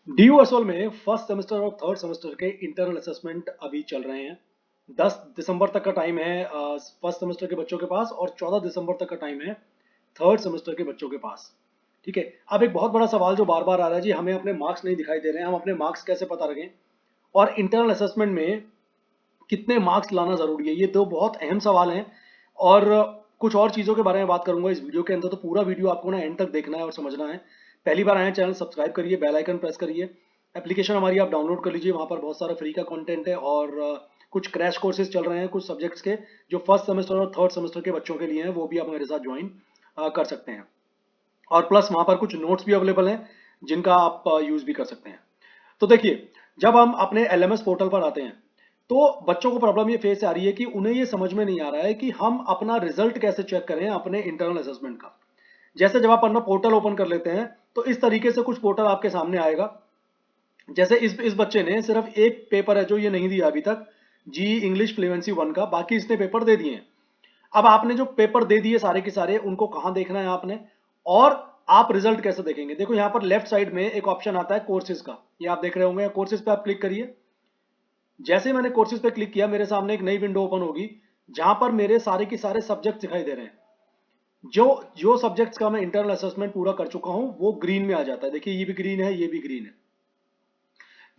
DOSOL में first semester और third semester के इंटरनल असेसमेंट अभी चल रहे हैं। 10 दिसंबर तक का टाइम है फर्स्ट सेमेस्टर के बच्चों के पास, और 14 दिसंबर तक का टाइम है थर्ड सेमेस्टर के बच्चों के पास। ठीक है। अब एक बहुत बड़ा सवाल जो बार बार आ रहा है, जी हमें अपने मार्क्स नहीं दिखाई दे रहे हैं, हम अपने मार्क्स कैसे पता रखें, और इंटरनल असेसमेंट में कितने मार्क्स लाना जरूरी है। ये दो बहुत अहम सवाल हैं, और कुछ और चीज़ों के बारे में बात करूंगा इस वीडियो के अंदर। तो पूरा वीडियो आपको ना एंड तक देखना है और समझना है। पहली बार आए हैं, चैनल सब्सक्राइब करिए, बेल आइकन प्रेस करिए, एप्लीकेशन हमारी आप डाउनलोड कर लीजिए, वहाँ पर बहुत सारा फ्री का कंटेंट है, और कुछ क्रैश कोर्सेज चल रहे हैं कुछ सब्जेक्ट्स के, जो फर्स्ट सेमेस्टर और थर्ड सेमेस्टर के बच्चों के लिए हैं, वो भी आप मेरे साथ ज्वाइन कर सकते हैं। और प्लस वहाँ पर कुछ नोट्स भी अवेलेबल हैं जिनका आप यूज़ भी कर सकते हैं। तो देखिए, जब हम अपने LMS पोर्टल पर आते हैं, तो बच्चों को प्रॉब्लम ये फेस आ रही है कि उन्हें ये समझ में नहीं आ रहा है कि हम अपना रिजल्ट कैसे चेक करें अपने इंटरनल असेसमेंट का। जैसे जब आप अपना पोर्टल ओपन कर लेते हैं, तो इस तरीके से कुछ पोर्टल आपके सामने आएगा। जैसे इस बच्चे ने सिर्फ एक पेपर है जो ये नहीं दिया अभी तक, जी इंग्लिश फ्लुएंसी 1 का, बाकी इसने पेपर दे दिए हैं। अब आपने जो पेपर दे दिए सारे के सारे, उनको कहाँ देखना है आपने, और आप रिजल्ट कैसे देखेंगे। देखो यहाँ पर लेफ्ट साइड में एक ऑप्शन आता है कोर्सेज का, ये आप देख रहे होंगे। कोर्सेज पे आप क्लिक करिए। जैसे ही मैंने कोर्सेज पे क्लिक किया, मेरे सामने एक नई विंडो ओपन होगी, जहां पर मेरे सारे के सारे सब्जेक्ट दिखाई दे रहे हैं। जो जो सब्जेक्ट्स का मैं इंटरनल असेसमेंट पूरा कर चुका हूं, वो ग्रीन में आ जाता है। देखिए, ये भी ग्रीन है, ये भी ग्रीन है।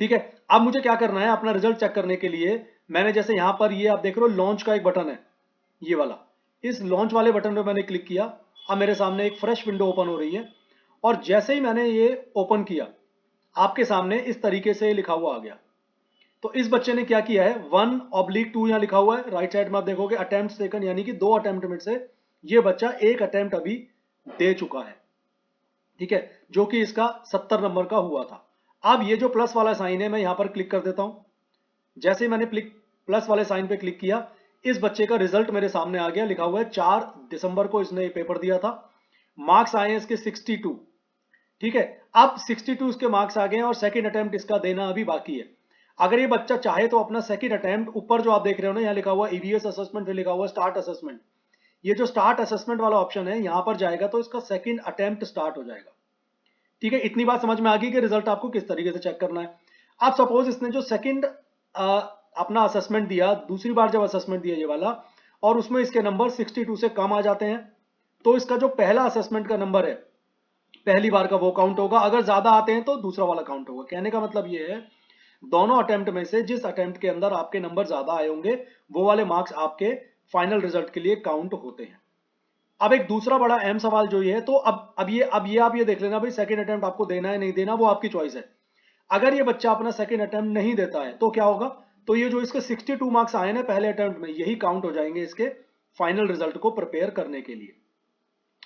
ठीक है। अब मुझे क्या करना है अपना रिजल्ट चेक करने के लिए, मैंने जैसे यहां पर ये आप देख रहे हो लॉन्च का एक बटन है, ये वाला, इस लॉन्च वाले बटन पे मैंने क्लिक किया। अब मेरे सामने एक फ्रेश विंडो ओपन हो रही है, और जैसे ही मैंने ये ओपन किया, आपके सामने इस तरीके से लिखा हुआ आ गया। तो इस बच्चे ने क्या किया है, 1/2 यहाँ लिखा हुआ है, राइट साइड में आप देखोगे अटेम्प्ट टेकन, यानी कि 2 अटेम्प्ट में से ये बच्चा एक अटेम्प्ट अभी दे चुका है। ठीक है, जो कि इसका 70 नंबर का हुआ था। अब ये जो प्लस वाला साइन है, मैं यहां पर क्लिक कर देता हूं। जैसे ही मैंने प्लस वाले साइन पे क्लिक किया, इस बच्चे का रिजल्ट मेरे सामने आ गया। लिखा हुआ है 4 दिसंबर को इसने पेपर दिया था, मार्क्स आए हैं इसके 62। ठीक है। अब 62 इसके मार्क्स आ गए हैं, और सेकंड अटेम्प्ट इसका देना अभी बाकी है। अगर ये बच्चा चाहे तो अपना सेकंड अटेम्प्ट, ऊपर जो आप देख रहे हो ना, यहाँ लिखा हुआ EVS असेसमेंट, फिर लिखा हुआ स्टार्ट असेसमेंट, ये जो स्टार्ट असेसमेंट वाला ऑप्शन है, यहां पर जाएगा तो इसका सेकंड अटेम्प्ट स्टार्ट हो जाएगा। ठीक है, इतनी बात समझ में आ गई कि रिजल्ट आपको किस तरीके से चेक करना है। अब सपोज इसने जो सेकंड अपना असेसमेंट दिया, दूसरी बार जब असेसमेंट दिया ये वाला, और उसमें इसके नंबर 62 से कम आ जाते हैं, तो इसका जो पहला असेसमेंट का नंबर है पहली बार का, वो काउंट होगा। अगर ज्यादा आते हैं तो दूसरा वाला काउंट होगा। कहने का मतलब ये है, दोनों अटेम्प्ट में से जिस अटेम्प्ट के अंदर आपके नंबर ज्यादा आए होंगे, वो वाले मार्क्स आपके फाइनल रिजल्ट के लिए काउंट होते हैं। अब एक दूसरा बड़ा अहम सवाल जो ये है, तो अब ये आप ये देख लेना भाई, सेकंड अटेम्प्ट आपको देना है नहीं देना, वो आपकी चॉइस है। अगर ये बच्चा अपना सेकंड अटेम्प्ट नहीं देता है, तो क्या होगा, तो ये जो इसके 62 मार्क्स आए ना पहले अटेम्प्ट में, यही काउंट हो जाएंगे इसके फाइनल रिजल्ट को प्रिपेयर करने के लिए।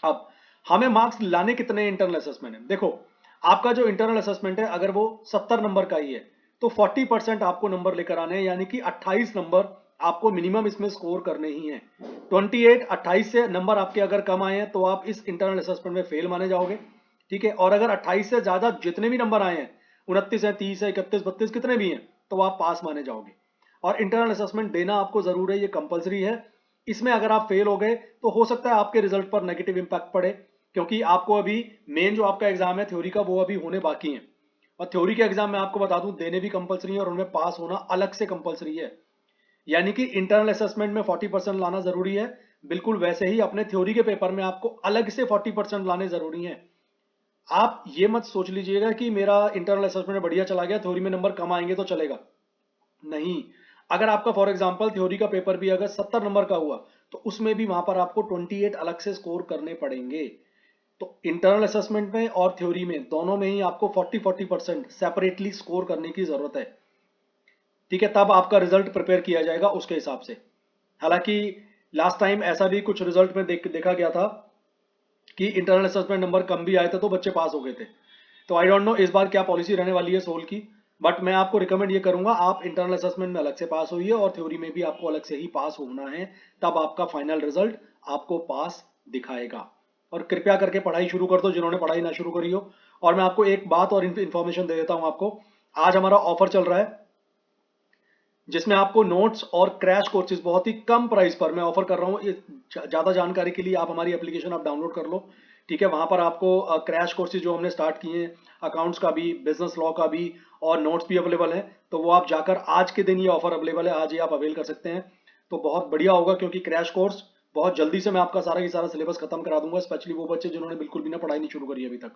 अब हमें मार्क्स लाने कितने इंटरनल असेसमेंट है, देखो, आपका जो इंटरनल असेसमेंट है, अगर वो 70 नंबर का ही है, तो 40% आपको नंबर लेकर आने हैं, यानी कि 28 नंबर आपको मिनिमम इसमें स्कोर करने ही हैं। 28 से नंबर आपके अगर कम आए हैं, तो आप इस इंटरनल असेसमेंट में फेल माने जाओगे। ठीक है। और अगर 28 से ज्यादा जितने भी नंबर आए हैं, 29 है, 30 है, 31, 32, कितने भी हैं, तो आप पास माने जाओगे। और इंटरनल असेसमेंट देना आपको जरूर है, ये कंपलसरी है। इसमें अगर आप फेल हो गए, तो हो सकता है आपके रिजल्ट पर नेगेटिव इंपैक्ट पड़े, क्योंकि आपको अभी मेन जो आपका एग्जाम है थ्योरी का, वो अभी होने बाकी है। और थ्योरी के एग्जाम में आपको बता दूं, देने भी कंपलसरी है, और उनमें पास होना अलग से कंपलसरी है। यानी कि इंटरनल असेसमेंट में 40% लाना जरूरी है, बिल्कुल वैसे ही अपने थ्योरी के पेपर में आपको अलग से 40% लाने जरूरी है। आप ये मत सोच लीजिएगा कि मेरा इंटरनल असेसमेंट में बढ़िया चला गया, थ्योरी में नंबर कम आएंगे तो चलेगा, नहीं। अगर आपका फॉर एग्जांपल थ्योरी का पेपर भी अगर 70 नंबर का हुआ, तो उसमें भी वहां पर आपको 28 अलग से स्कोर करने पड़ेंगे। तो इंटरनल असेसमेंट में और थ्योरी में, दोनों में ही आपको 40-40% सेपरेटली स्कोर करने की जरूरत है। ठीक है, तब आपका रिजल्ट प्रिपेयर किया जाएगा उसके हिसाब से। हालांकि लास्ट टाइम ऐसा भी कुछ रिजल्ट में देखा गया था कि इंटरनल असेसमेंट नंबर कम भी आए थे तो बच्चे पास हो गए थे। तो आई डोंट नो इस बार क्या पॉलिसी रहने वाली है सोल की, बट मैं आपको रिकमेंड ये करूंगा, आप इंटरनल असेसमेंट में अलग से पास होइए, और थ्योरी में भी आपको अलग से ही पास होना है। तब आपका फाइनल रिजल्ट आपको पास दिखाएगा। और कृपया करके पढ़ाई शुरू कर दो जिन्होंने पढ़ाई ना शुरू करी हो। और मैं आपको एक बात और इन्फॉर्मेशन दे देता हूं आपको, आज हमारा ऑफर चल रहा है, जिसमें आपको नोट्स और क्रैश कोर्सेज बहुत ही कम प्राइस पर मैं ऑफर कर रहा हूँ। ज्यादा जानकारी के लिए आप हमारी एप्लीकेशन आप डाउनलोड कर लो, ठीक है, वहां पर आपको क्रैश कोर्सेज जो हमने स्टार्ट किए हैं, अकाउंट्स का भी, बिजनेस लॉ का भी, और नोट्स भी अवेलेबल है। तो वो आप जाकर आज के दिन ये ऑफर अवेलेबल है, आज ही आप अवेल कर सकते हैं। तो बहुत बढ़िया होगा, क्योंकि क्रैश कोर्स बहुत जल्दी से मैं आपका सारा की सारा सिलेबस खत्म करा दूंगा, स्पेशली वो बच्चे जिन्होंने बिल्कुल भी ना पढ़ाई नहीं शुरू करी अभी तक,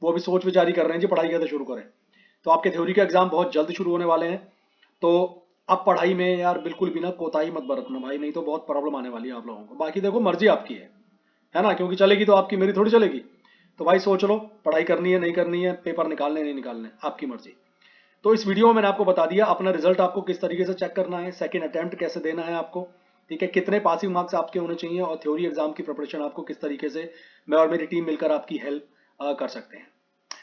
वो अभी सोच विचार ही कर रहे हैं जी पढ़ाई कैसे शुरू करें। तो आपके थ्योरी के एग्जाम बहुत जल्द शुरू होने वाले हैं। तो अब पढ़ाई में यार बिल्कुल भी ना कोताही मत बरतना भाई, नहीं तो बहुत प्रॉब्लम आने वाली है आप लोगों को। बाकी देखो मर्जी आपकी है ना, क्योंकि चलेगी तो आपकी, मेरी थोड़ी चलेगी। तो भाई सोच लो, पढ़ाई करनी है नहीं करनी है, पेपर निकालने नहीं निकालने, आपकी मर्जी। तो इस वीडियो में मैंने आपको बता दिया अपना रिजल्ट आपको किस तरीके से चेक करना है, सेकंड अटेम्प्ट कैसे देना है आपको, ठीक है, कितने पासिंग मार्क्स आपके होने चाहिए, और थ्योरी एग्जाम की प्रिपरेशन आपको किस तरीके से मैं और मेरी टीम मिलकर आपकी हेल्प कर सकते हैं।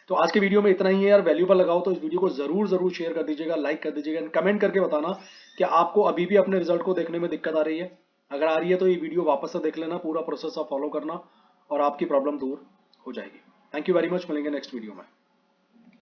तो आज के वीडियो में इतना ही है यार, वैल्यूबल लगाओ तो इस वीडियो को जरूर जरूर शेयर कर दीजिएगा, लाइक कर दीजिएगा, कमेंट करके बताना कि आपको अभी भी अपने रिजल्ट को देखने में दिक्कत आ रही है। अगर आ रही है तो ये वीडियो वापस से देख लेना, पूरा प्रोसेस आप फॉलो करना और आपकी प्रॉब्लम दूर हो जाएगी। थैंक यू वेरी मच, मिलेंगे नेक्स्ट वीडियो में।